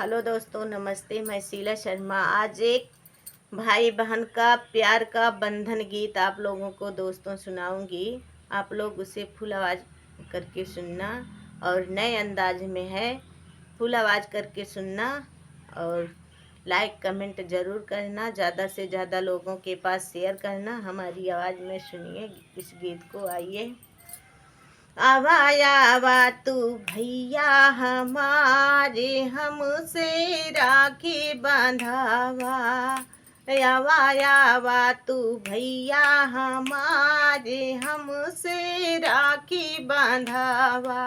Hello दोस्तों, नमस्ते। मैं शीला शर्मा आज एक भाई बहन का प्यार का बंधन गीत आप लोगों को दोस्तों सुनाऊंगी। आप लोग उसे फुल आवाज़ करके सुनना और नए अंदाज में है। फुल आवाज़ करके सुनना और लाइक कमेंट ज़रूर करना। ज़्यादा से ज़्यादा लोगों के पास शेयर करना। हमारी आवाज़ में सुनिए इस गीत को। आइए। आवा आवा तू भैया हमारे, हमसे राखी बंधावा। आवा आवा तू भैया हमारे, हमसे राखी बंधावा।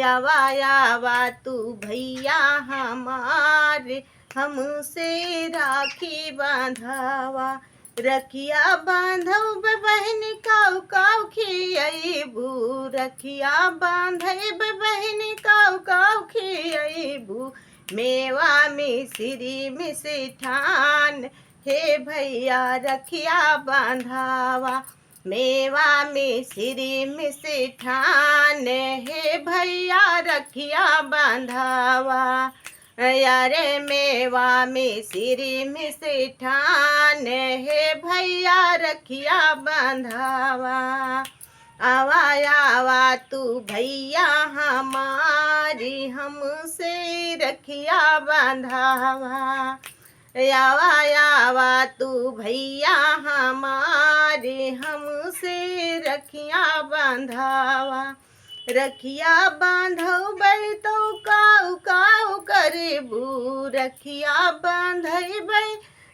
आवा आवा तू भैया हमारे, हमसे राखी बंधावा। रखिया बांधव बहन काऊ काऊ खियबू, रखिया बांधब बहन काऊ काऊ खियबू। मेवा मिश्री मिष्ठान, हे भैया रखिया बांधावा। मेवा मिश्री मिष्ठान, हे भैया रखिया बांधावा। यारे मेवा मिश्री मिष्ठान, हे भैया रखिया बंधावा। आवा आवा तू भैया हमारी, हमसे रखिया बंधावा। आवा आवा तू भैया हमारी, हमसे रखिया बंधावा। रखिया बांधो बै तो काऊ काऊ करेबू, रखिया बांधबै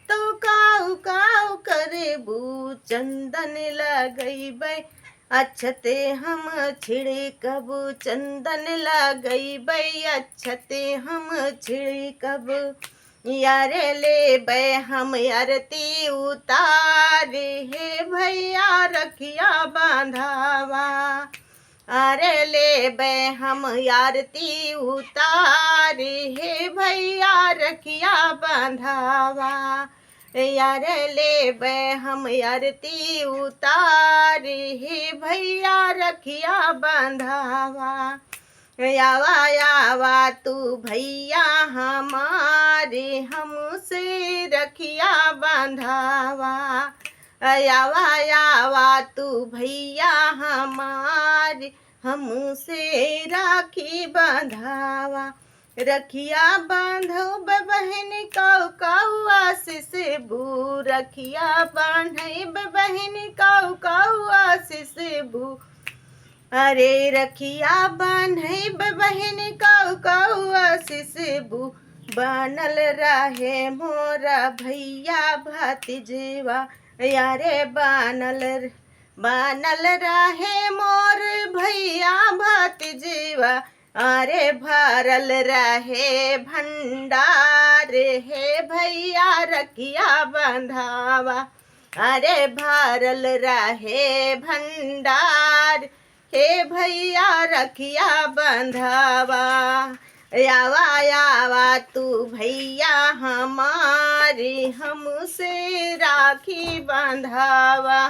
तो काऊ काऊ करेबू। चंदन लगैबै अच्छते हम छिड़कबू, चंदन लगैबै अच्छते हम छिड़कबू। यारे लेबै हम आरती उतारे, हे भैया रखिया बांधावा। अरे लेबै हम आरती उतारे, हे भैया रखिया बंधावा। यारे लेबै हम आरती उतारे, हे भैया रखिया बंधावा। आवा आवा तू भैया हमारे, हमसे रखिया बंधावा। आवा आवा तू भैया हमारे, हमसे राखी बंधावा। रखिया बांधो बहन काऊ काऊ आशीष बू, रखिया बांधे बहन काऊ काऊ आशीष बू। अरे रखिया बांधे बहन काऊ काऊ आशीष बू। बनल रहे मोरा भैया भतीजवा, यारे बनल रहे मोर भैया भतीजवा। अरे भरल रहे भंडार, हे भैया रखिया बंधावा। अरे भरल रहे भंडार, हे भैया रखिया बंधावा। आवा आवा तू भैया हमारी, हमसे राखी बंधावा।